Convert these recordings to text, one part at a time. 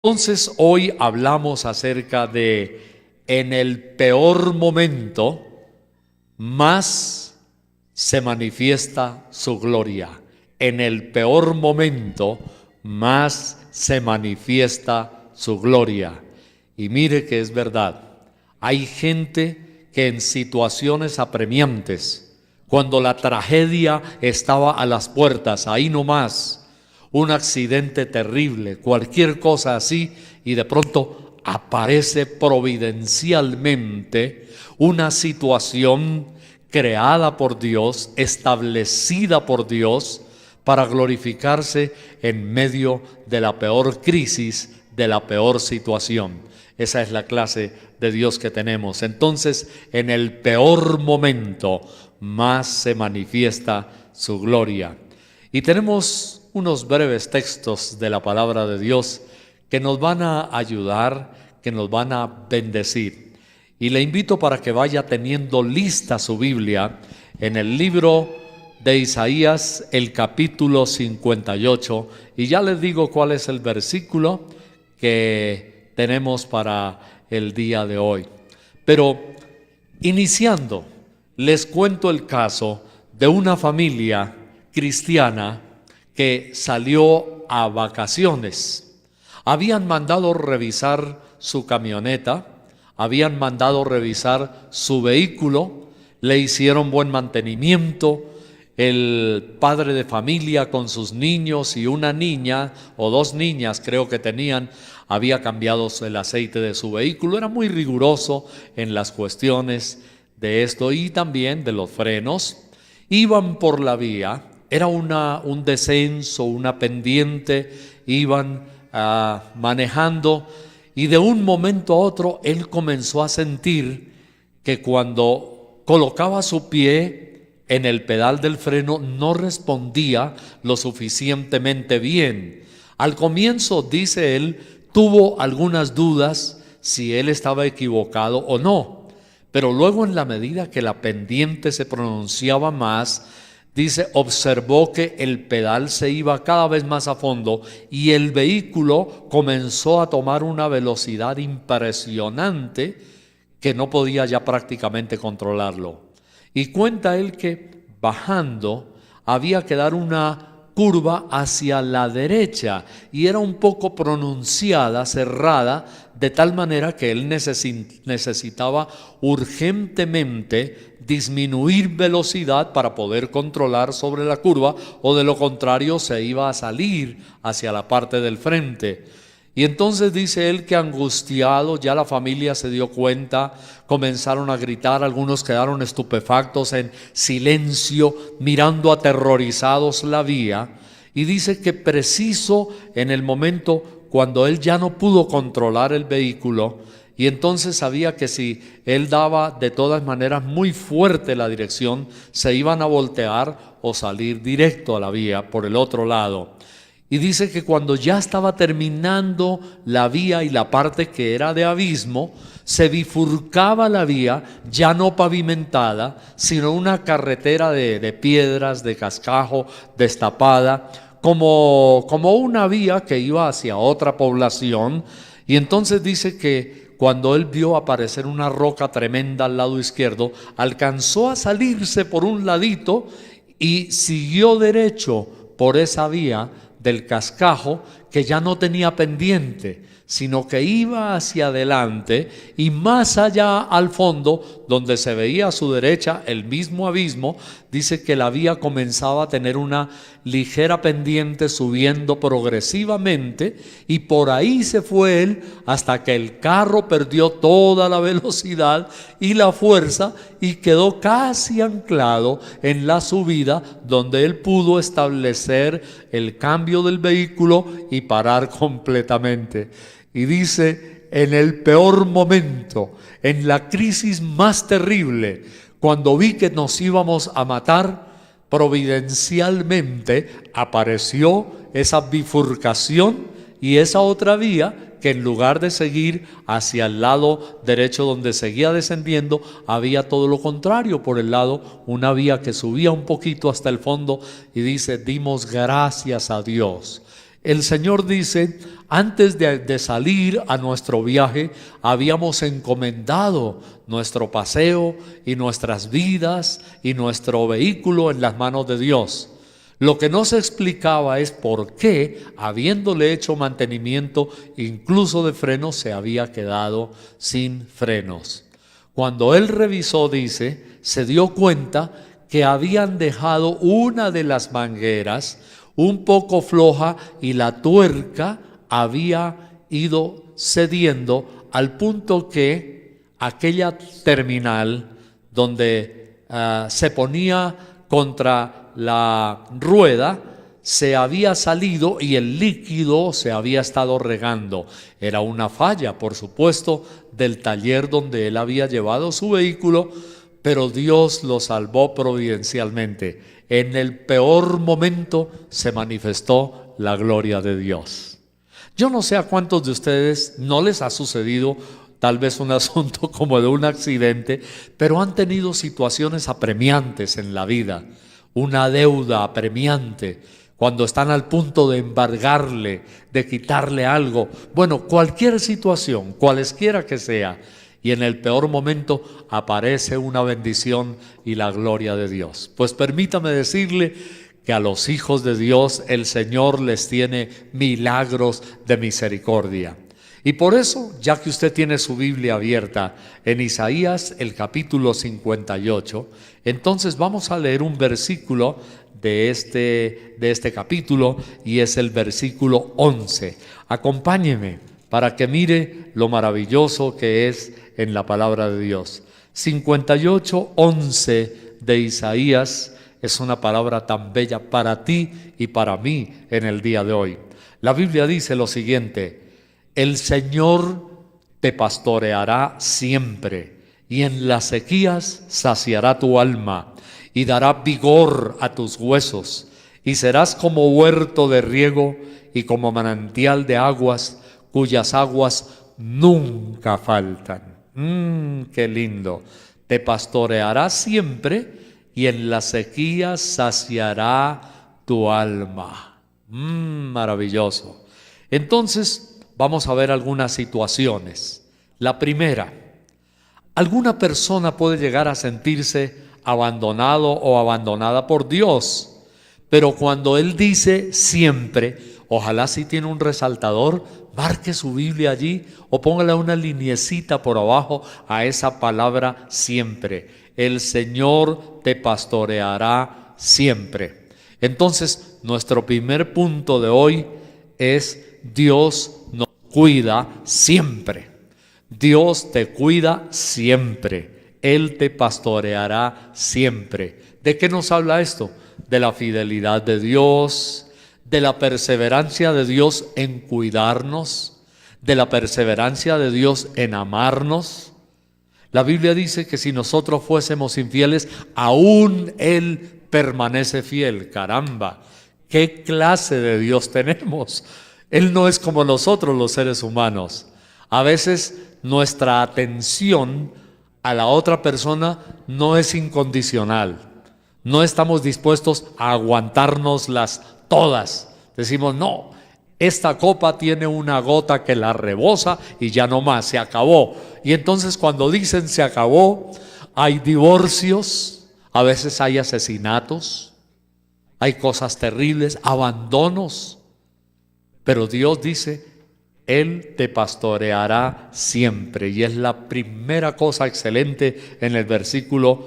Entonces hoy hablamos acerca de en el peor momento más se manifiesta su gloria. En el peor momento más se manifiesta su gloria. Y mire que es verdad, hay gente que en situaciones apremiantes, cuando la tragedia estaba a las puertas, ahí nomás, un accidente terrible, cualquier cosa así, y de pronto aparece providencialmente una situación creada por Dios, establecida por Dios, para glorificarse en medio de la peor crisis, de la peor situación. Esa es la clase de Dios que tenemos. Entonces, en el peor momento, más se manifiesta su gloria. Y tenemos unos breves textos de la palabra de Dios que nos van a ayudar, que nos van a bendecir. Y le invito para que vaya teniendo lista su Biblia en el libro de Isaías, el capítulo 58. Y ya les digo cuál es el versículo que tenemos para el día de hoy. Pero iniciando, les cuento el caso de una familia cristiana que salió a vacaciones. Habían mandado revisar su camioneta, habían mandado revisar su vehículo, le hicieron buen mantenimiento. El padre de familia con sus niños y una niña o dos niñas creo que tenían, había cambiado el aceite de su vehículo. Era muy riguroso en las cuestiones de esto y también de los frenos. Iban por la vía. Era un descenso, una pendiente, iban manejando y de un momento a otro él comenzó a sentir que cuando colocaba su pie en el pedal del freno no respondía lo suficientemente bien. Al comienzo, dice él, tuvo algunas dudas si él estaba equivocado o no, pero luego en la medida que la pendiente se pronunciaba más, dice, observó que el pedal se iba cada vez más a fondo y el vehículo comenzó a tomar una velocidad impresionante que no podía ya prácticamente controlarlo. Y cuenta él que bajando había que dar una curva hacia la derecha y era un poco pronunciada, cerrada, de tal manera que él necesitaba urgentemente disminuir velocidad para poder controlar sobre la curva, o de lo contrario se iba a salir hacia la parte del frente. Y entonces dice él que angustiado, ya la familia se dio cuenta, comenzaron a gritar, algunos quedaron estupefactos en silencio, mirando aterrorizados la vía. Y dice que preciso en el momento cuando él ya no pudo controlar el vehículo, y entonces sabía que si él daba de todas maneras muy fuerte la dirección, se iban a voltear o salir directo a la vía por el otro lado. Y dice que cuando ya estaba terminando la vía y la parte que era de abismo, se bifurcaba la vía, ya no pavimentada, sino una carretera de piedras, de cascajo, destapada, como una vía que iba hacia otra población. Y entonces dice que cuando él vio aparecer una roca tremenda al lado izquierdo, alcanzó a salirse por un ladito y siguió derecho por esa vía del cascajo que ya no tenía pendiente, sino que iba hacia adelante y más allá al fondo, donde se veía a su derecha el mismo abismo, dice que la vía comenzaba a tener una ligera pendiente subiendo progresivamente y por ahí se fue él hasta que el carro perdió toda la velocidad y la fuerza y quedó casi anclado en la subida, donde él pudo establecer el cambio del vehículo y parar completamente. Y dice, en el peor momento, en la crisis más terrible, cuando vi que nos íbamos a matar, providencialmente apareció esa bifurcación y esa otra vía que en lugar de seguir hacia el lado derecho donde seguía descendiendo, había todo lo contrario, por el lado una vía que subía un poquito hasta el fondo, y dice, dimos gracias a Dios. El Señor dice, antes de salir a nuestro viaje, habíamos encomendado nuestro paseo y nuestras vidas y nuestro vehículo en las manos de Dios. Lo que no se explicaba es por qué, habiéndole hecho mantenimiento incluso de frenos, se había quedado sin frenos. Cuando él revisó, dice, se dio cuenta que habían dejado una de las mangueras un poco floja y la tuerca había ido cediendo al punto que aquella terminal donde se ponía contra la rueda se había salido y el líquido se había estado regando. Era una falla, por supuesto, del taller donde él había llevado su vehículo, pero Dios lo salvó providencialmente. En el peor momento se manifestó la gloria de Dios. Yo no sé a cuántos de ustedes no les ha sucedido tal vez un asunto como de un accidente, pero han tenido situaciones apremiantes en la vida, una deuda apremiante, cuando están al punto de embargarle, de quitarle algo. Bueno, cualquier situación, cualesquiera que sea, y en el peor momento aparece una bendición y la gloria de Dios. Pues permítame decirle que a los hijos de Dios el Señor les tiene milagros de misericordia. Y por eso, ya que usted tiene su Biblia abierta en Isaías el capítulo 58, entonces vamos a leer un versículo de este capítulo, y es el versículo 11. Acompáñeme para que mire lo maravilloso que es en la palabra de Dios. 58:11 de Isaías es una palabra tan bella para ti y para mí en el día de hoy. La Biblia dice lo siguiente: el Señor te pastoreará siempre, y en las sequías saciará tu alma, y dará vigor a tus huesos, y serás como huerto de riego y como manantial de aguas, cuyas aguas nunca faltan. Qué lindo. Te pastoreará siempre, y en la sequía saciará tu alma. Maravilloso. Entonces, vamos a ver algunas situaciones. La primera, alguna persona puede llegar a sentirse abandonado o abandonada por Dios, pero cuando Él dice siempre, ojalá si tiene un resaltador, marque su Biblia allí o póngale una liniecita por abajo a esa palabra siempre. El Señor te pastoreará siempre. Entonces, nuestro primer punto de hoy es: Dios nos cuida siempre. Dios te cuida siempre. Él te pastoreará siempre. ¿De qué nos habla esto? De la fidelidad de Dios, de la perseverancia de Dios en cuidarnos, de la perseverancia de Dios en amarnos. La Biblia dice que si nosotros fuésemos infieles, aún Él permanece fiel. Caramba, ¿qué clase de Dios tenemos? Él no es como nosotros los seres humanos. A veces nuestra atención a la otra persona no es incondicional. No estamos dispuestos a aguantárnoslas todas. Decimos, no, esta copa tiene una gota que la rebosa y ya no más, se acabó. Y entonces cuando dicen se acabó, hay divorcios, a veces hay asesinatos, hay cosas terribles, abandonos. Pero Dios dice, Él te pastoreará siempre. Y es la primera cosa excelente en el versículo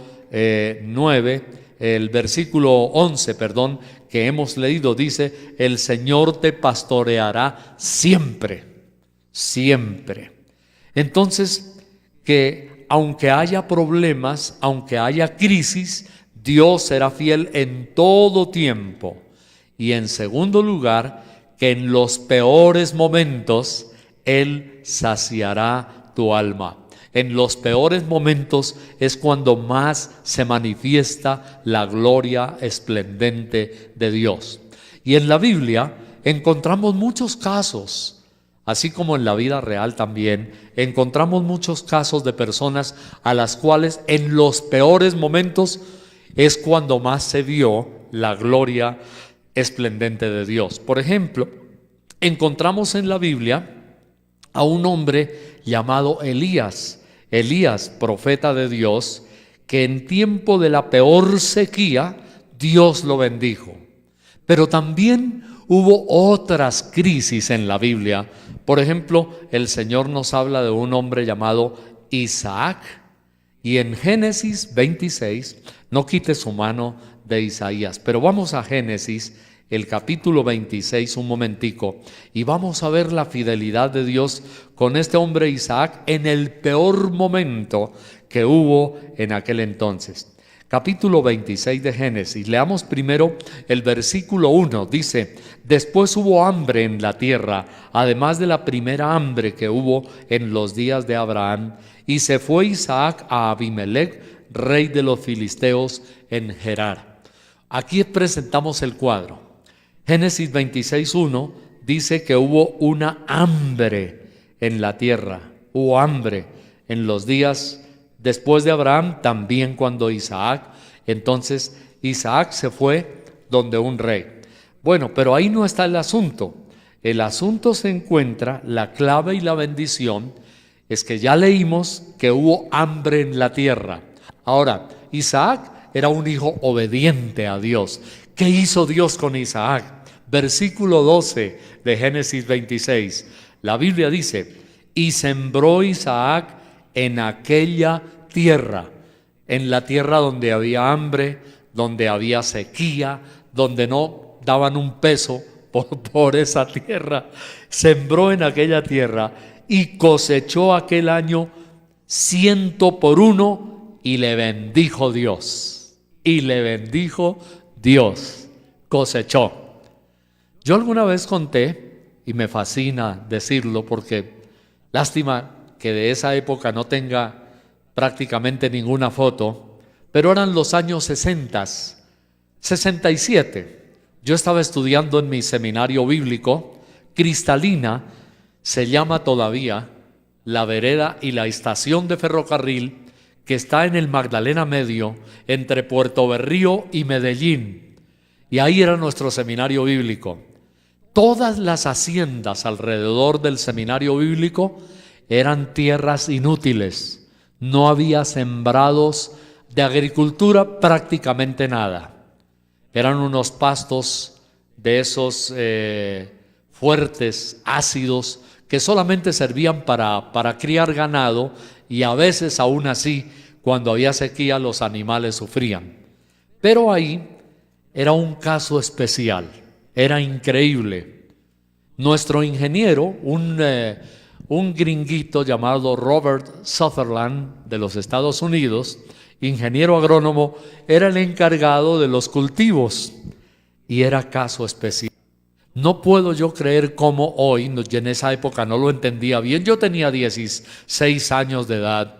11, que hemos leído. Dice, el Señor te pastoreará siempre, siempre. Entonces, que aunque haya problemas, aunque haya crisis, Dios será fiel en todo tiempo. Y en segundo lugar, que en los peores momentos Él saciará tu alma. En los peores momentos es cuando más se manifiesta la gloria esplendente de Dios. Y en la Biblia encontramos muchos casos, así como en la vida real también, encontramos muchos casos de personas a las cuales en los peores momentos es cuando más se vio la gloria esplendente de Dios. Por ejemplo, encontramos en la Biblia a un hombre llamado Elías, profeta de Dios, que en tiempo de la peor sequía, Dios lo bendijo. Pero también hubo otras crisis en la Biblia. Por ejemplo, el Señor nos habla de un hombre llamado Isaac, y en Génesis 26, no quite su mano de Isaías, pero vamos a Génesis, el capítulo 26, un momentico, y vamos a ver la fidelidad de Dios con este hombre Isaac en el peor momento que hubo en aquel entonces. Capítulo 26 de Génesis, leamos primero el versículo 1, dice: después hubo hambre en la tierra, además de la primera hambre que hubo en los días de Abraham, y se fue Isaac a Abimelech, rey de los filisteos, en Gerar. Aquí presentamos el cuadro. Génesis 26:1 dice que hubo una hambre en la tierra, hubo hambre en los días después de Abraham, también cuando entonces Isaac se fue donde un rey. Bueno, pero ahí no está el asunto. El asunto se encuentra, la clave y la bendición es que ya leímos que hubo hambre en la tierra. Ahora, Isaac era un hijo obediente a Dios. ¿Qué hizo Dios con Isaac? Versículo 12 de Génesis 26. La Biblia dice: y sembró Isaac en aquella tierra, en la tierra donde había hambre, donde había sequía, donde no daban un peso por esa tierra. Sembró en aquella tierra y cosechó aquel año 100 por 1, y le bendijo Dios. Y le bendijo Dios. Cosechó. Yo alguna vez conté, y me fascina decirlo porque lástima que de esa época no tenga prácticamente ninguna foto, pero eran los años 60, 67. Yo estaba estudiando en mi seminario bíblico. Cristalina se llama todavía la vereda y la estación de ferrocarril que está en el Magdalena Medio, entre Puerto Berrío y Medellín. Y ahí era nuestro seminario bíblico. Todas las haciendas alrededor del seminario bíblico eran tierras inútiles. No había sembrados de agricultura, prácticamente nada. Eran unos pastos de esos fuertes, ácidos, que solamente servían para criar ganado, y a veces aún así, cuando había sequía, los animales sufrían. Pero ahí era un caso especial, era increíble. Nuestro ingeniero, un gringuito llamado Robert Sutherland de los Estados Unidos, ingeniero agrónomo, era el encargado de los cultivos y era caso especial. No puedo yo creer cómo hoy, en esa época no lo entendía bien, yo tenía 16 años de edad,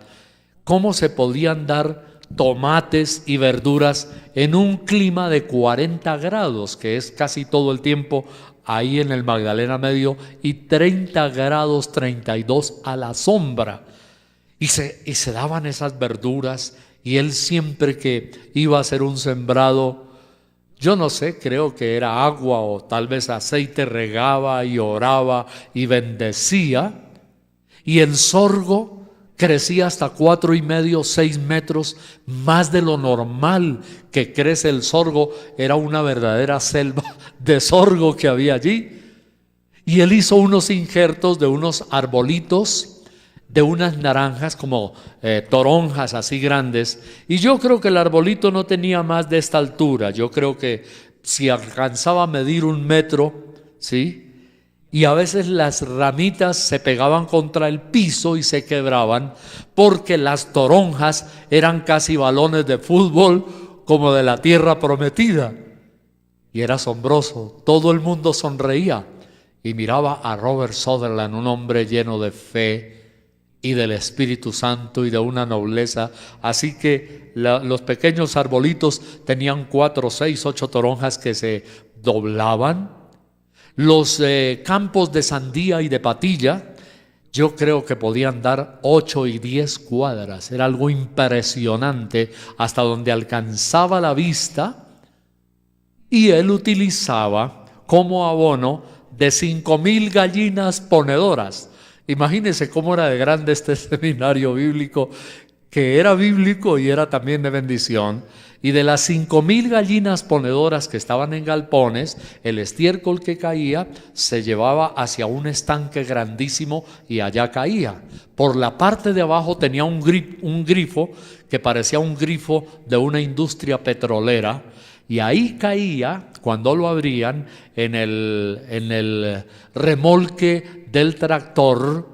cómo se podían dar tomates y verduras en un clima de 40 grados, que es casi todo el tiempo ahí en el Magdalena Medio, y 30 grados, 32 a la sombra. Y se daban esas verduras, y él siempre que iba a hacer un sembrado, yo no sé, creo que era agua o tal vez aceite, regaba y oraba y bendecía, y el sorgo crecía hasta 4,5, 6 metros más de lo normal que crece el sorgo. Era una verdadera selva de sorgo que había allí. Y él hizo unos injertos de unos arbolitos, de unas naranjas como toronjas así grandes, y yo creo que el arbolito no tenía más de esta altura. Yo creo que si alcanzaba a medir 1 metro, ¿sí? Y a veces las ramitas se pegaban contra el piso y se quebraban, porque las toronjas eran casi balones de fútbol, como de la tierra prometida. Y era asombroso, todo el mundo sonreía y miraba a Robert Sutherland, un hombre lleno de fe y del Espíritu Santo y de una nobleza. Así que los pequeños arbolitos tenían 4, 6, 8 toronjas que se doblaban. Los campos de sandía y de patilla, yo creo que podían dar 8 y 10 cuadras. Era algo impresionante, hasta donde alcanzaba la vista. Y él utilizaba como abono de 5,000 gallinas ponedoras. Imagínense cómo era de grande este seminario bíblico, que era bíblico y era también de bendición. Y de las 5,000 gallinas ponedoras que estaban en galpones, el estiércol que caía se llevaba hacia un estanque grandísimo y allá caía. Por la parte de abajo tenía un grifo que parecía un grifo de una industria petrolera, y ahí caía, cuando lo abrían, en el remolque del tractor,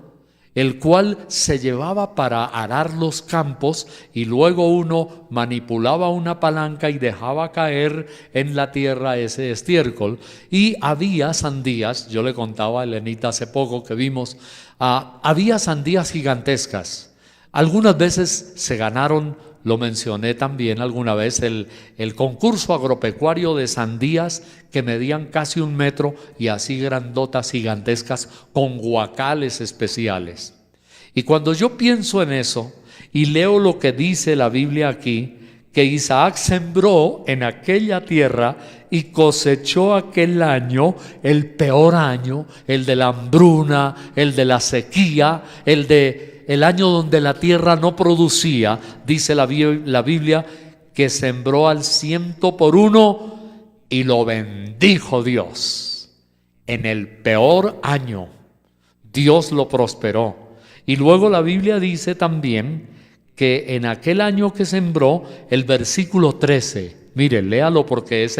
el cual se llevaba para arar los campos, y luego uno manipulaba una palanca y dejaba caer en la tierra ese estiércol. Y había sandías, yo le contaba a Elenita hace poco que vimos, había sandías gigantescas. Algunas veces se ganaron, lo mencioné también alguna vez, el concurso agropecuario de sandías que medían casi 1 metro y así grandotas, gigantescas, con guacales especiales. Y cuando yo pienso en eso y leo lo que dice la Biblia aquí, que Isaac sembró en aquella tierra y cosechó aquel año, el peor año, el de la hambruna, el de la sequía, el año donde la tierra no producía, dice la Biblia, que sembró al 100 por 1 y lo bendijo Dios. En el peor año, Dios lo prosperó. Y luego la Biblia dice también que en aquel año que sembró, el versículo 13, mire, léalo porque es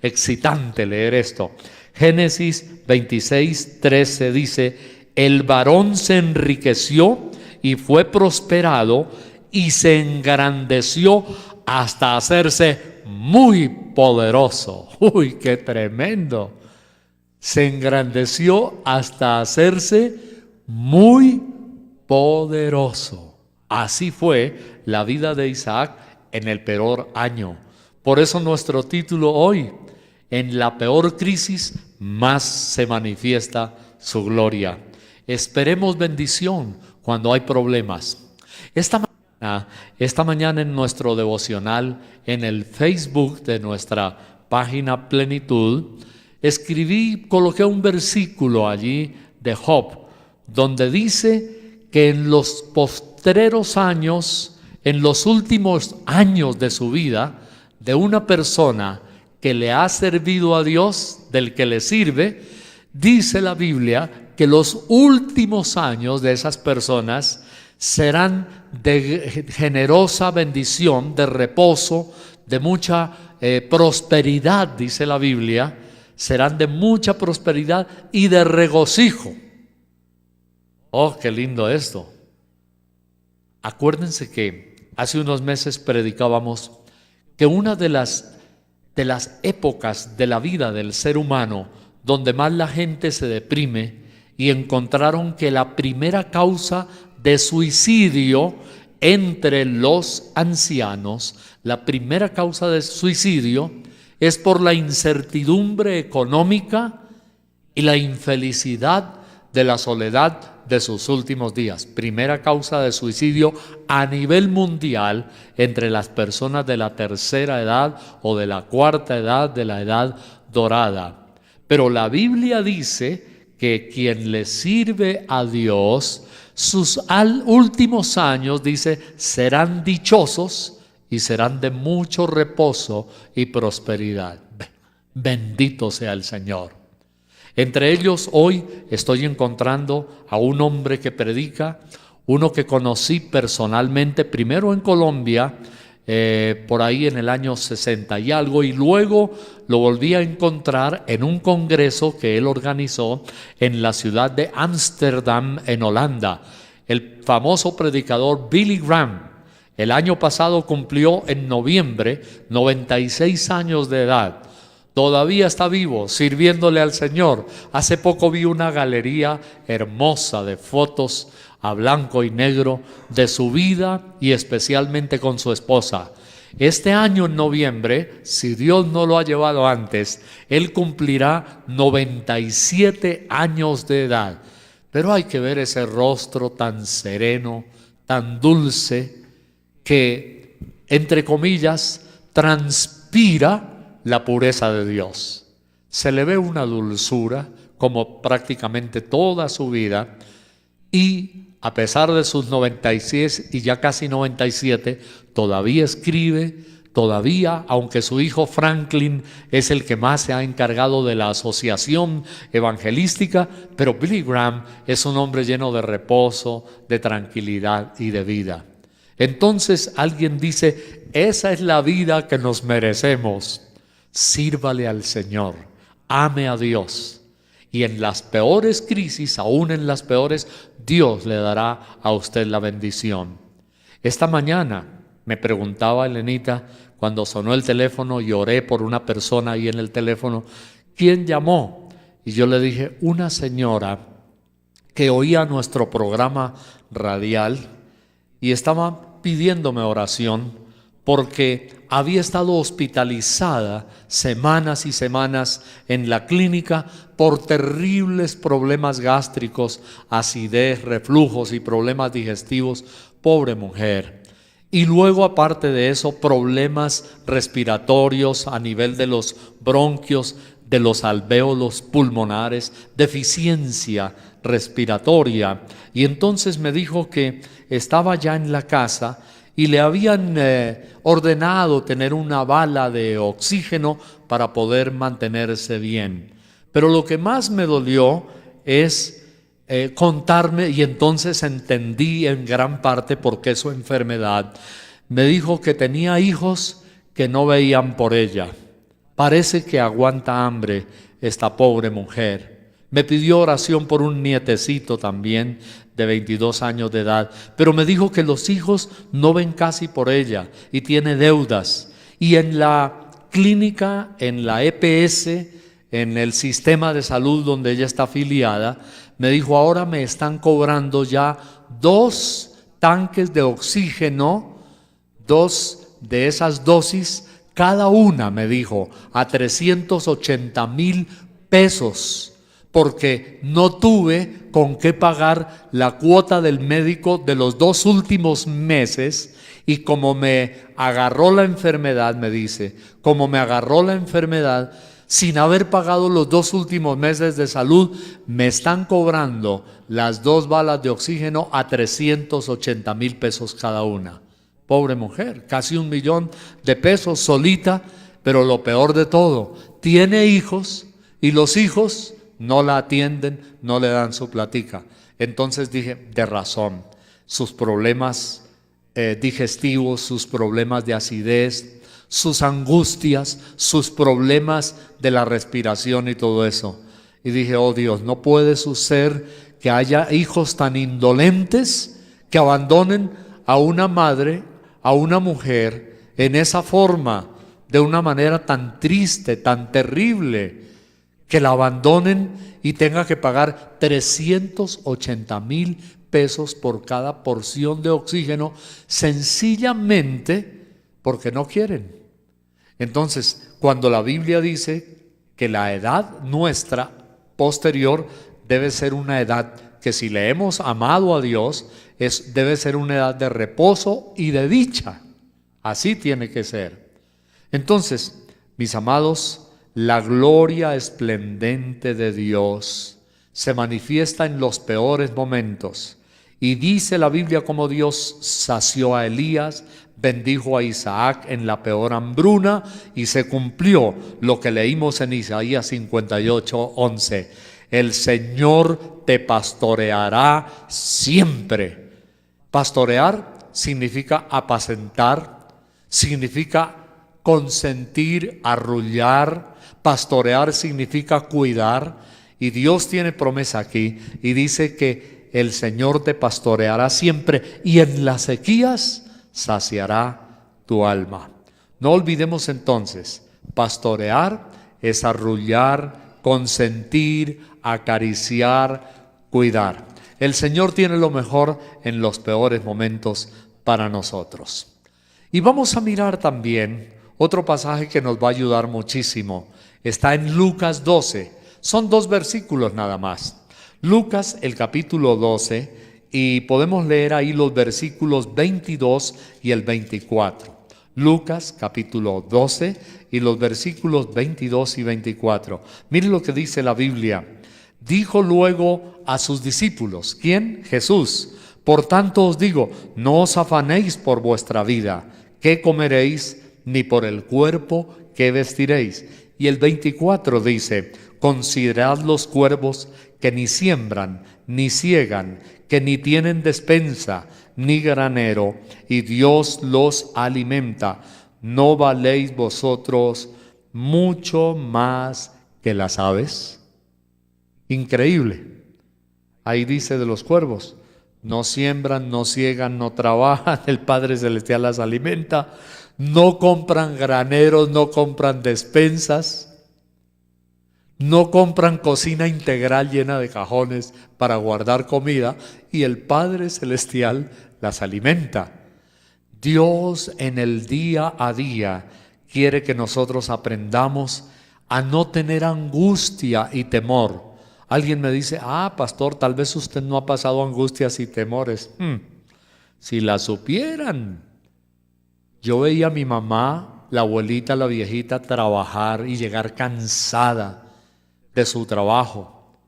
excitante leer esto. Génesis 26:13 dice: el varón se enriqueció y fue prosperado y se engrandeció hasta hacerse muy poderoso. ¡Uy, qué tremendo! Se engrandeció hasta hacerse muy poderoso. Así fue la vida de Isaac en el peor año. Por eso nuestro título hoy: en la peor crisis más se manifiesta su gloria. Esperemos bendición cuando hay problemas. Esta mañana en nuestro devocional, en el Facebook de nuestra página Plenitud, coloqué un versículo allí de Job, donde dice que en los postreros años, en los últimos años de su vida, de una persona que le ha servido a Dios, del que le sirve, dice la Biblia que los últimos años de esas personas serán de generosa bendición, de reposo, de mucha prosperidad, dice la Biblia. Serán de mucha prosperidad y de regocijo. Oh, qué lindo esto. Acuérdense que hace unos meses predicábamos que una de las épocas de la vida del ser humano donde más la gente se deprime, y encontraron que la primera causa de suicidio entre los ancianos, la primera causa de suicidio es por la incertidumbre económica y la infelicidad de la soledad de sus últimos días. Primera causa de suicidio a nivel mundial entre las personas de la tercera edad o de la cuarta edad, de la edad dorada. Pero la Biblia dice que quien le sirve a Dios, sus últimos años, dice, serán dichosos y serán de mucho reposo y prosperidad. Bendito sea el Señor. Entre ellos hoy estoy encontrando a un hombre que predica, uno que conocí personalmente, primero en Colombia, por ahí en el año 60 y algo, y luego lo volví a encontrar en un congreso que él organizó en la ciudad de Ámsterdam, en Holanda. El famoso predicador Billy Graham, el año pasado cumplió en noviembre 96 años de edad. Todavía está vivo, sirviéndole al Señor. Hace poco vi una galería hermosa de fotos a blanco y negro de su vida y especialmente con su esposa. Este año en noviembre, si Dios no lo ha llevado antes, él cumplirá 97 años de edad. Pero hay que ver ese rostro tan sereno, tan dulce, que, entre comillas, transpira la pureza de Dios. Se le ve una dulzura, como prácticamente toda su vida, y a pesar de sus 96 y ya casi 97, todavía escribe, todavía, aunque su hijo Franklin es el que más se ha encargado de la asociación evangelística, pero Billy Graham es un hombre lleno de reposo, de tranquilidad y de vida. Entonces alguien dice, esa es la vida que nos merecemos. Sírvale al Señor, ame a Dios. Y en las peores crisis, aún en las peores, Dios le dará a usted la bendición. Esta mañana me preguntaba Elenita, cuando sonó el teléfono y oré por una persona ahí en el teléfono, ¿quién llamó? Y yo le dije, una señora que oía nuestro programa radial y estaba pidiéndome oración porque había estado hospitalizada semanas y semanas en la clínica por terribles problemas gástricos, acidez, reflujos y problemas digestivos. Pobre mujer. Y luego, aparte de eso, problemas respiratorios a nivel de los bronquios, de los alvéolos pulmonares, deficiencia respiratoria. Y entonces me dijo que estaba ya en la casa y le habían ordenado tener una bala de oxígeno para poder mantenerse bien. Pero lo que más me dolió es contarme, y entonces entendí en gran parte por qué su enfermedad. Me dijo que tenía hijos que no veían por ella. Parece que aguanta hambre esta pobre mujer. Me pidió oración por un nietecito también de 22 años de edad, pero me dijo que los hijos no ven casi por ella y tiene deudas. Y en la clínica, en la EPS, en el sistema de salud donde ella está afiliada, me dijo, ahora me están cobrando ya 2 tanques de oxígeno, 2 de esas dosis, cada una, me dijo, a 380,000 pesos, porque no tuve con qué pagar la cuota del médico de los 2 últimos meses. Y como me agarró la enfermedad, me dice, como me agarró la enfermedad, sin haber pagado los 2 últimos meses de salud, me están cobrando las 2 balas de oxígeno a 380,000 pesos cada una. Pobre mujer, casi 1,000,000 de pesos solita, pero lo peor de todo, tiene hijos y los hijos no la atienden, no le dan su platica. Entonces dije, de razón, sus problemas digestivos, sus problemas de acidez, sus angustias, sus problemas de la respiración y todo eso. Y dije, oh Dios, no puede suceder que haya hijos tan indolentes que abandonen a una madre, a una mujer, en esa forma, de una manera tan triste, tan terrible, que la abandonen y tenga que pagar 380,000 pesos por cada porción de oxígeno, sencillamente porque no quieren. Entonces, cuando la Biblia dice que la edad nuestra posterior debe ser una edad que, si le hemos amado a Dios, debe ser una edad de reposo y de dicha. Así tiene que ser. Entonces, mis amados, la gloria esplendente de Dios se manifiesta en los peores momentos. Y dice la Biblia cómo Dios sació a Elías, bendijo a Isaac en la peor hambruna, y se cumplió lo que leímos en Isaías 58:11. El Señor te pastoreará siempre. Pastorear significa apacentar, significa consentir, arrullar. Pastorear significa cuidar. Y Dios tiene promesa aquí y dice que el Señor te pastoreará siempre y en las sequías saciará tu alma. No olvidemos entonces, pastorear es arrullar, consentir, acariciar, cuidar. El Señor tiene lo mejor en los peores momentos para nosotros. Y vamos a mirar también otro pasaje que nos va a ayudar muchísimo. Está en Lucas 12. Son 2 versículos nada más. Lucas, el capítulo 12, y podemos leer ahí los versículos 22 y el 24. Lucas, capítulo 12, y los versículos 22 y 24. Miren lo que dice la Biblia. Dijo luego a sus discípulos, ¿quién? Jesús. Por tanto os digo, no os afanéis por vuestra vida, qué comeréis, ni por el cuerpo, qué vestiréis. Y el 24 dice, considerad los cuervos que ni siembran, ni siegan, que ni tienen despensa, ni granero, y Dios los alimenta. ¿No valéis vosotros mucho más que las aves? Increíble. Ahí dice de los cuervos, no siembran, no siegan, no trabajan, el Padre Celestial las alimenta, no compran graneros, no compran despensas, no compran cocina integral llena de cajones para guardar comida, y el Padre Celestial las alimenta. Dios en el día a día quiere que nosotros aprendamos a no tener angustia y temor. Alguien me dice, pastor, tal vez usted no ha pasado angustias y temores. Si la supieran. Yo veía a mi mamá, la abuelita, la viejita, trabajar y llegar cansada de su trabajo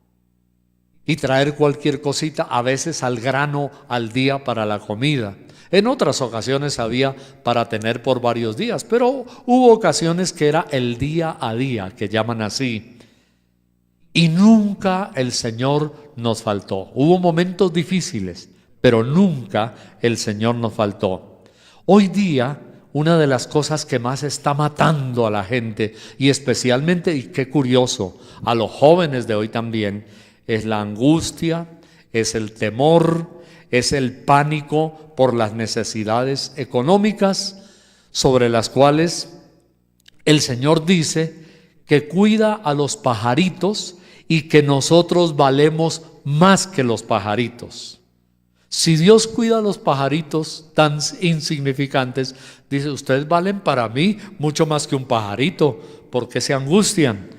y traer cualquier cosita, a veces al grano al día para la comida. En otras ocasiones había para tener por varios días, pero hubo ocasiones que era el día a día, que llaman así. Y nunca el Señor nos faltó. Hubo momentos difíciles, pero nunca el Señor nos faltó. Hoy día, una de las cosas que más está matando a la gente, y especialmente, y qué curioso, a los jóvenes de hoy también, es la angustia, es el temor, es el pánico por las necesidades económicas, sobre las cuales el Señor dice que cuida a los pajaritos y que nosotros valemos más que los pajaritos. Si Dios cuida a los pajaritos tan insignificantes, dice, ustedes valen para mí mucho más que un pajarito. ¿Por qué se angustian?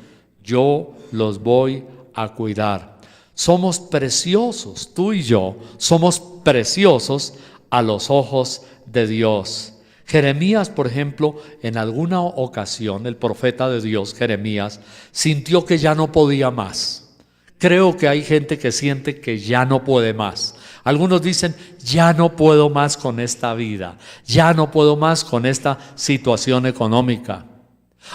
Yo los voy a cuidar. Somos preciosos, tú y yo somos preciosos a los ojos de Dios. Jeremías, por ejemplo, en alguna ocasión, el profeta de Dios, Jeremías, sintió que ya no podía más. Creo que hay gente que siente que ya no puede más. Algunos dicen, ya no puedo más con esta vida, ya no puedo más con esta situación económica.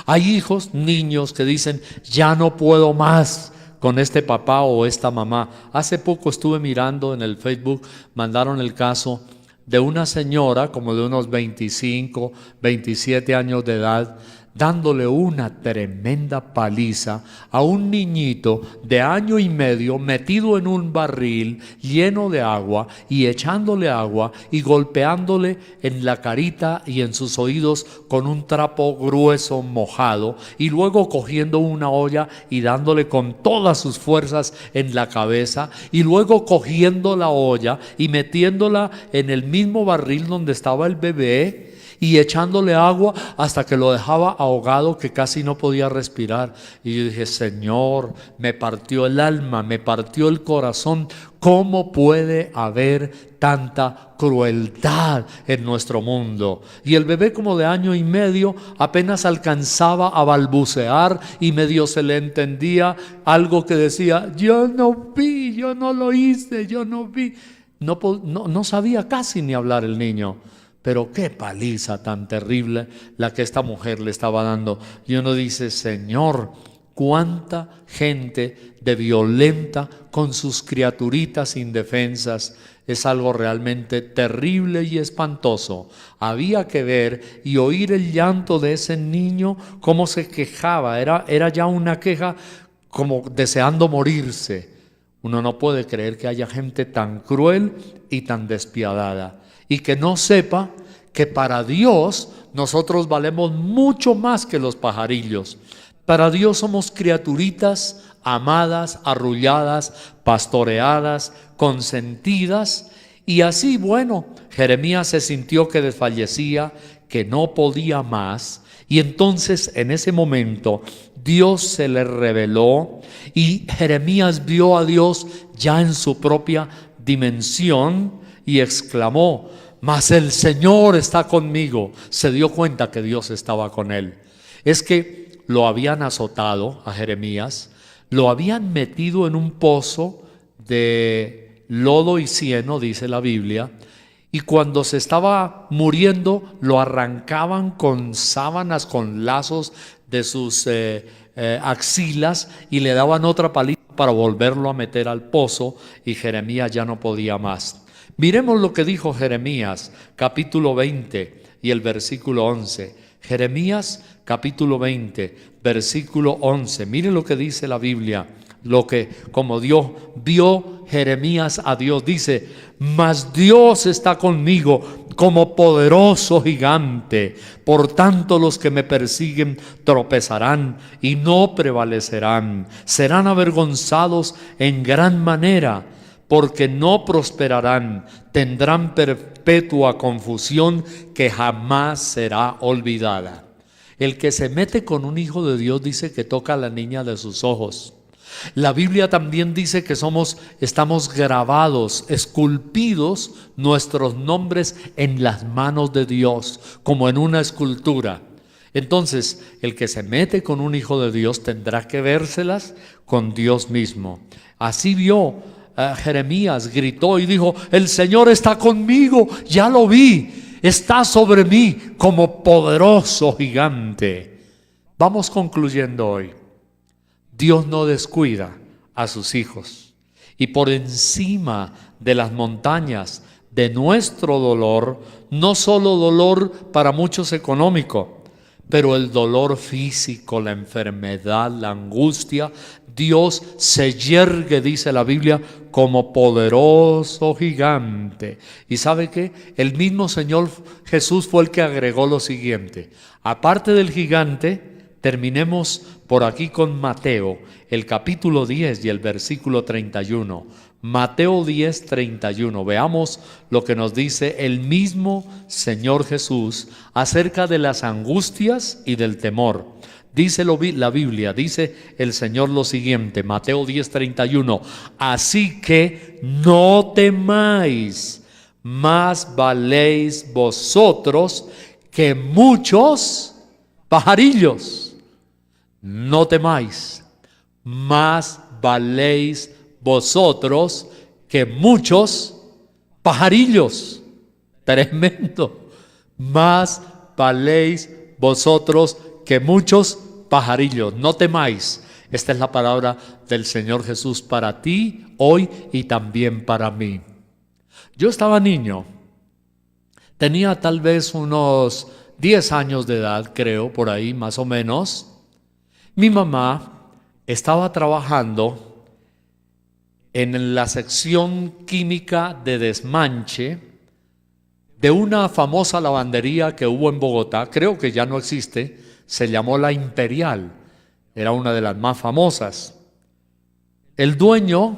Hay hijos, niños que dicen, ya no puedo más con este papá o esta mamá. Hace poco estuve mirando en el Facebook, mandaron el caso de una señora como de unos 25, 27 años de edad, dándole una tremenda paliza a un niñito de año y medio metido en un barril lleno de agua y echándole agua y golpeándole en la carita y en sus oídos con un trapo grueso mojado, y luego cogiendo una olla y dándole con todas sus fuerzas en la cabeza, y luego cogiendo la olla y metiéndola en el mismo barril donde estaba el bebé y echándole agua hasta que lo dejaba ahogado, que casi no podía respirar. Y yo dije, Señor, me partió el alma, me partió el corazón. ¿Cómo puede haber tanta crueldad en nuestro mundo? Y el bebé, como de año y medio, apenas alcanzaba a balbucear y medio se le entendía algo que decía, yo no vi, yo no lo hice, yo no vi. No sabía casi ni hablar el niño. Pero qué paliza tan terrible la que esta mujer le estaba dando. Y uno dice, Señor, cuánta gente de violenta con sus criaturitas indefensas. Es algo realmente terrible y espantoso. Había que ver y oír el llanto de ese niño, cómo se quejaba. Era ya una queja como deseando morirse. Uno no puede creer que haya gente tan cruel y tan despiadada, y que no sepa que para Dios nosotros valemos mucho más que los pajarillos. Para Dios somos criaturitas amadas, arrulladas, pastoreadas, consentidas. Y así, bueno, Jeremías se sintió que desfallecía, que no podía más. Y entonces en ese momento Dios se le reveló y Jeremías vio a Dios ya en su propia dimensión y exclamó, mas el Señor está conmigo. Se dio cuenta que Dios estaba con él. Es que lo habían azotado a Jeremías, Lo habían metido en un pozo de lodo y cieno, dice la Biblia, y cuando se estaba muriendo lo arrancaban con sábanas, con lazos de sus axilas, y le daban otra paliza para volverlo a meter al pozo, y Jeremías ya no podía más. Miremos lo que dijo Jeremías, capítulo 20 y el versículo 11. Jeremías, capítulo 20, versículo 11. Mire lo que dice la Biblia, lo que como Dios vio Jeremías a Dios. Dice: mas Dios está conmigo como poderoso gigante. Por tanto, los que me persiguen tropezarán y no prevalecerán. Serán avergonzados en gran manera, porque no prosperarán. Tendrán perpetua confusión que jamás será olvidada. El que se mete con un hijo de Dios dice que toca a la niña de sus ojos. La Biblia también dice que estamos grabados, esculpidos nuestros nombres en las manos de Dios, como en una escultura. Entonces, el que se mete con un hijo de Dios tendrá que vérselas con Dios mismo. Así vio Jeremías, gritó y dijo: el Señor está conmigo, ya lo vi, está sobre mí como poderoso gigante. Vamos concluyendo hoy. Dios no descuida a sus hijos, y por encima de las montañas de nuestro dolor, no solo dolor para muchos económico, pero el dolor físico, la enfermedad, la angustia, Dios se yergue, dice la Biblia, como poderoso gigante. ¿Y sabe qué? El mismo Señor Jesús fue el que agregó lo siguiente: aparte del gigante, terminemos por aquí con Mateo, el capítulo 10 y el versículo 31. Mateo 10, 31. Veamos lo que nos dice el mismo Señor Jesús acerca de las angustias y del temor. Dice la Biblia, dice el Señor lo siguiente, Mateo 10, 31. Así que no temáis, más valéis vosotros que muchos pajarillos. No temáis, más valéis vosotros que muchos pajarillos. Tremendo. Más valéis vosotros que muchos pajarillos. No temáis. Esta es la palabra del Señor Jesús para ti hoy y también para mí. Yo estaba niño, tenía tal vez unos 10 años de edad, creo, por ahí más o menos. Mi mamá estaba trabajando en la sección química de desmanche de una famosa lavandería que hubo en Bogotá. Creo que ya no existe, se llamó La Imperial, era una de las más famosas. El dueño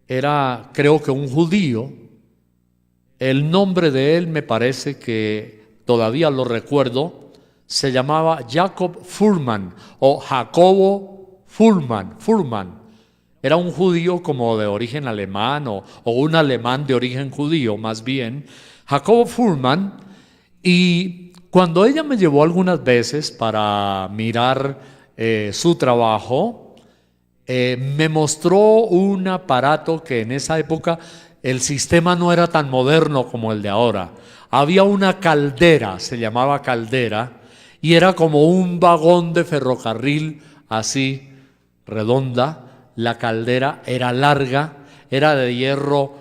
era, creo que, un judío. El nombre de él me parece que todavía lo recuerdo. Se llamaba Jacob Fuhrman o Jacobo Fuhrman. Era un judío como de origen alemán o un alemán de origen judío más bien. Jacobo Fuhrman. Y cuando ella me llevó algunas veces para mirar su trabajo, me mostró un aparato que en esa época el sistema no era tan moderno como el de ahora. Había una caldera, se llamaba caldera, y era como un vagón de ferrocarril así, redonda. La caldera era larga, era de hierro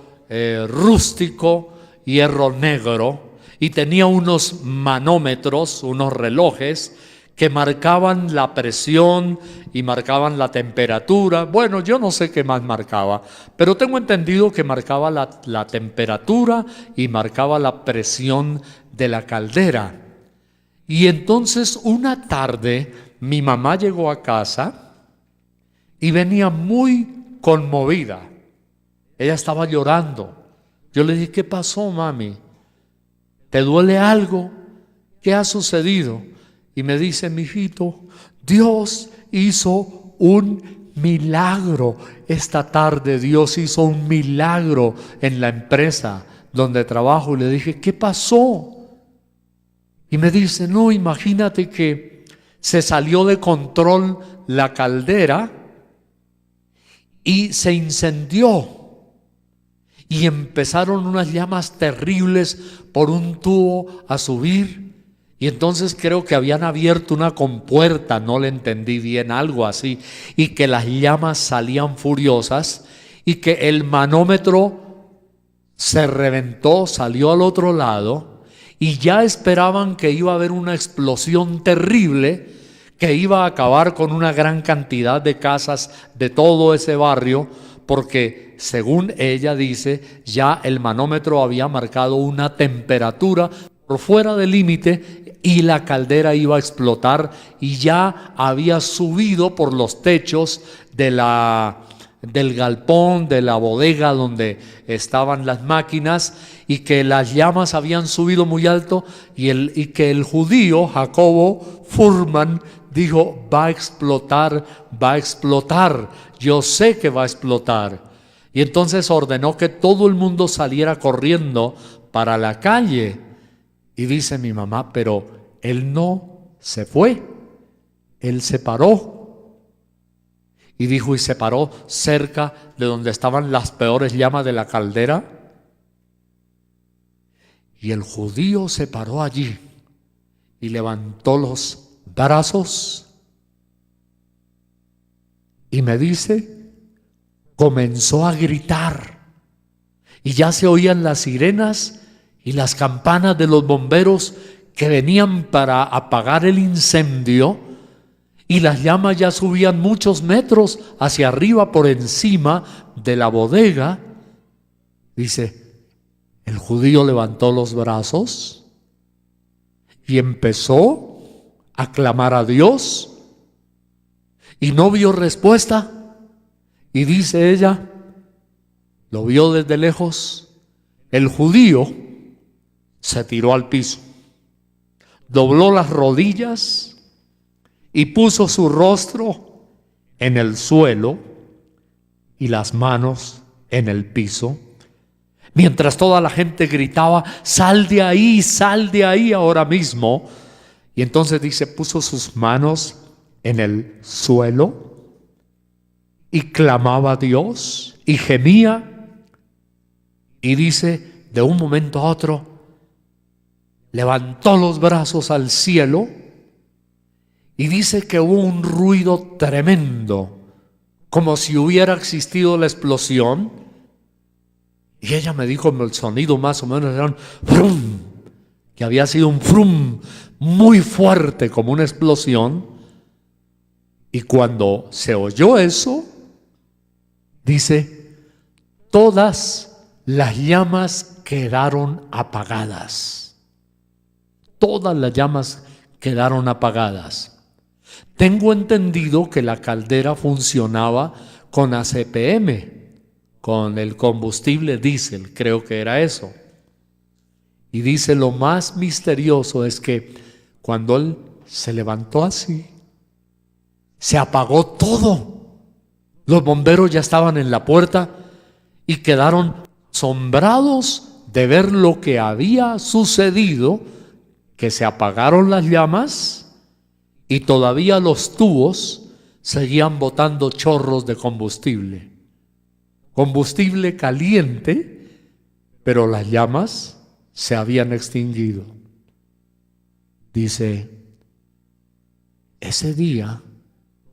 rústico, hierro negro, y tenía unos manómetros, unos relojes que marcaban la presión y marcaban la temperatura. Bueno, yo no sé qué más marcaba, pero tengo entendido que marcaba la temperatura y marcaba la presión de la caldera. Y entonces una tarde mi mamá llegó a casa y venía muy conmovida. Ella estaba llorando. Yo le dije: ¿qué pasó, mami? ¿Te duele algo? ¿Qué ha sucedido? Y me dice: mijito, Dios hizo un milagro esta tarde. Dios hizo un milagro en la empresa donde trabajo. Y le dije: ¿qué pasó? Y me dice: no, imagínate que se salió de control la caldera y se incendió. Y empezaron unas llamas terribles por un tubo a subir. Y entonces creo que habían abierto una compuerta, no le entendí bien, algo así. Y que las llamas salían furiosas y que el manómetro se reventó, salió al otro lado. Y ya esperaban que iba a haber una explosión terrible que iba a acabar con una gran cantidad de casas de todo ese barrio, porque según ella dice, ya el manómetro había marcado una temperatura por fuera del límite y la caldera iba a explotar y ya había subido por los techos del galpón, de la bodega donde estaban las máquinas, y que las llamas habían subido muy alto y que el judío Jacobo Furman dijo: va a explotar, yo sé que va a explotar. Y entonces ordenó que todo el mundo saliera corriendo para la calle. Y dice mi mamá: pero él no se fue, él se paró. Y dijo, y se paró cerca de donde estaban las peores llamas de la caldera. Y el judío se paró allí y levantó los brazos y me dice, comenzó a gritar, y ya se oían las sirenas y las campanas de los bomberos que venían para apagar el incendio, y las llamas ya subían muchos metros hacia arriba por encima de la bodega. Dice, el judío levantó los brazos y empezó a clamar a Dios y no vio respuesta. Y dice ella, lo vio desde lejos. El judío se tiró al piso, dobló las rodillas y puso su rostro en el suelo y las manos en el piso, mientras toda la gente gritaba, sal de ahí ahora mismo. Y entonces dice, puso sus manos en el suelo y clamaba a Dios y gemía. Y dice, de un momento a otro, levantó los brazos al cielo y dice que hubo un ruido tremendo, como si hubiera existido la explosión. Y ella me dijo, el sonido más o menos era un frum, que había sido un frum muy fuerte, como una explosión. Y cuando se oyó eso, dice, todas las llamas quedaron apagadas. Todas las llamas quedaron apagadas. Tengo entendido que la caldera funcionaba con ACPM, con el combustible diésel, creo que era eso. Y dice, lo más misterioso es que cuando él se levantó así, se apagó todo. Los bomberos ya estaban en la puerta y quedaron asombrados de ver lo que había sucedido, que se apagaron las llamas y todavía los tubos seguían botando chorros de combustible. Combustible caliente, pero las llamas se habían extinguido. Dice, ese día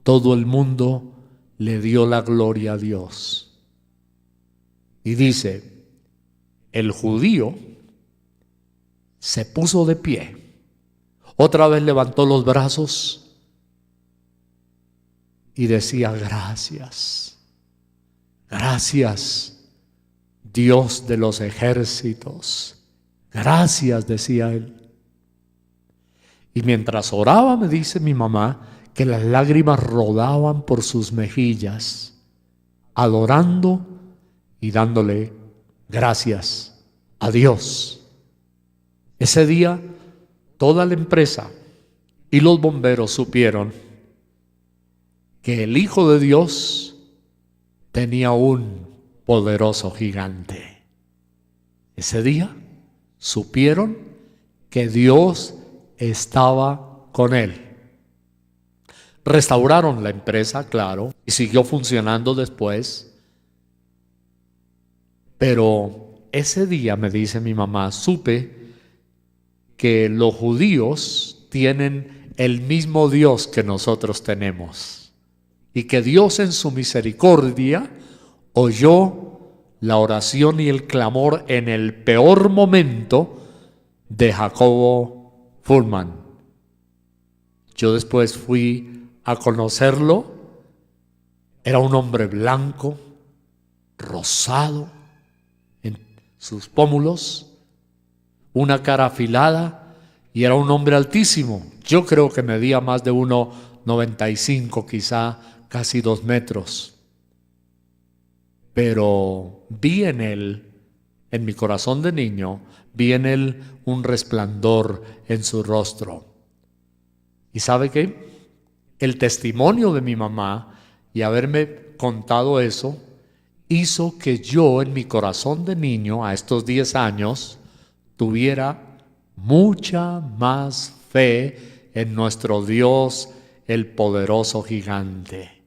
todo el mundo le dio la gloria a Dios. Y dice, el judío se puso de pie, otra vez levantó los brazos y decía, gracias, gracias, Dios de los ejércitos, gracias, decía él. Y mientras oraba, me dice mi mamá, que las lágrimas rodaban por sus mejillas, adorando y dándole gracias a Dios. Ese día, toda la empresa y los bomberos supieron que el Hijo de Dios tenía un poderoso gigante. Ese día supieron que Dios estaba con él. Restauraron la empresa, claro, y siguió funcionando después. Pero ese día, me dice mi mamá, supe que los judíos tienen el mismo Dios que nosotros tenemos, y que Dios en su misericordia oyó la oración y el clamor en el peor momento de Jacobo Fullman. Yo después fui a conocerlo. Era un hombre blanco, rosado en sus pómulos, una cara afilada, y era un hombre altísimo. Yo creo que medía más de 1,95, quizá casi 2 metros. Pero vi en él, en mi corazón de niño, vi en él un resplandor en su rostro. ¿Y sabe qué? El testimonio de mi mamá y haberme contado eso hizo que yo, en mi corazón de niño, a estos 10 años, tuviera mucha más fe en nuestro Dios, el poderoso gigante.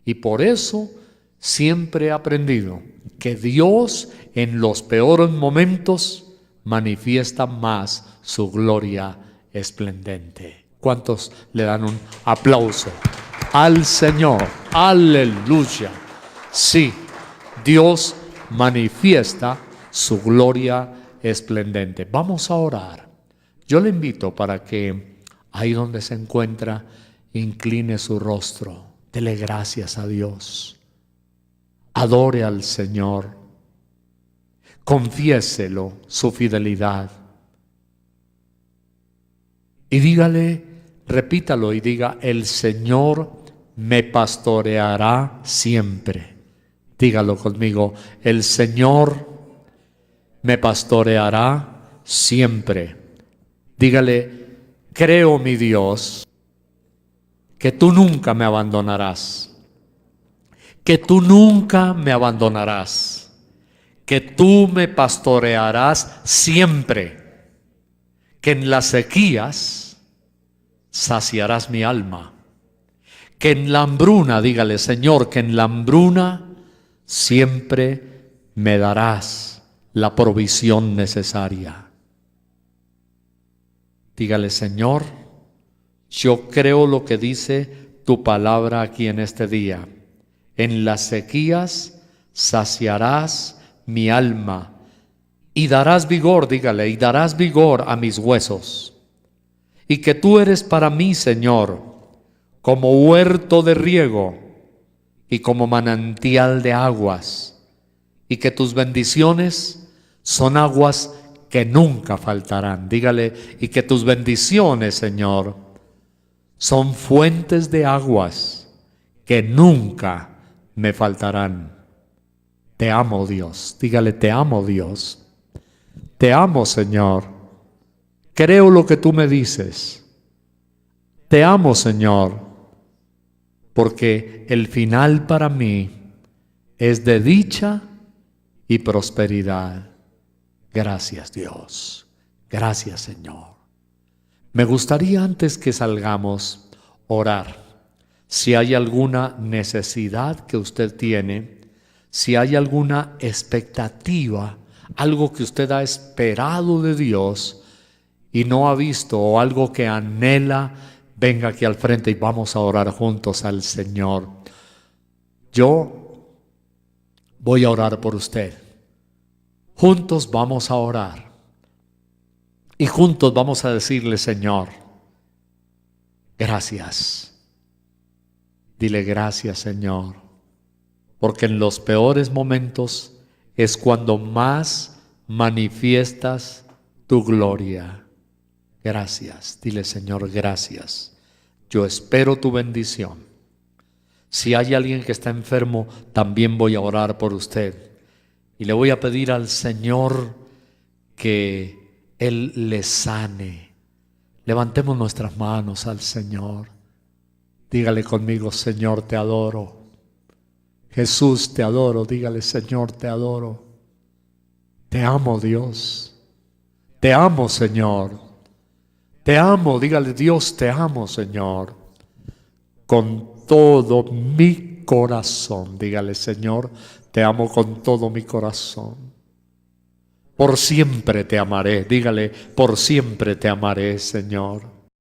Y por eso siempre he aprendido que Dios en los peores momentos manifiesta más su gloria esplendente. ¿Cuántos le dan un aplauso al Señor? Aleluya. Sí, Dios manifiesta su gloria esplendente. Vamos a orar. Yo le invito para que ahí donde se encuentra, incline su rostro. Dele gracias a Dios. Adore al Señor. Confiéselo su fidelidad. Y dígale, repítalo y diga: el Señor me pastoreará siempre. Dígalo conmigo: el Señor me pastoreará siempre. Dígale: creo, mi Dios, que tú nunca me abandonarás, que tú nunca me abandonarás, que tú me pastorearás siempre, que en las sequías saciarás mi alma, que en la hambruna, dígale, Señor, que en la hambruna siempre me darás la provisión necesaria. Dígale: Señor, yo creo lo que dice tu palabra aquí en este día. En las sequías saciarás mi alma y darás vigor, dígale, y darás vigor a mis huesos. Y que tú eres para mí, Señor, como huerto de riego y como manantial de aguas, y que tus bendiciones son aguas que nunca faltarán. Dígale: y que tus bendiciones, Señor, son fuentes de aguas que nunca me faltarán. Te amo, Dios. Dígale: te amo, Dios. Te amo, Señor. Creo lo que tú me dices. Te amo, Señor, porque el final para mí es de dicha y prosperidad. Gracias, Dios. Gracias, Señor. Me gustaría, antes que salgamos, orar. Si hay alguna necesidad que usted tiene, si hay alguna expectativa, algo que usted ha esperado de Dios y no ha visto, o algo que anhela, venga aquí al frente y vamos a orar juntos al Señor. Yo voy a orar por usted. Juntos vamos a orar. Y juntos vamos a decirle: Señor, gracias. Dile: gracias, Señor, porque en los peores momentos es cuando más manifiestas tu gloria. Gracias. Dile: Señor, gracias. Yo espero tu bendición. Si hay alguien que está enfermo, también voy a orar por usted. Y le voy a pedir al Señor que Él le sane. Levantemos nuestras manos al Señor. Dígale conmigo: Señor, te adoro. Jesús, te adoro. Dígale: Señor, te adoro. Te amo, Dios. Te amo, Señor. Te amo. Dígale: Dios, te amo, Señor. con todo mi corazón. Dígale, Señor, te amo con todo mi corazón. Por siempre te amaré. Dígale, por siempre te amaré, Señor.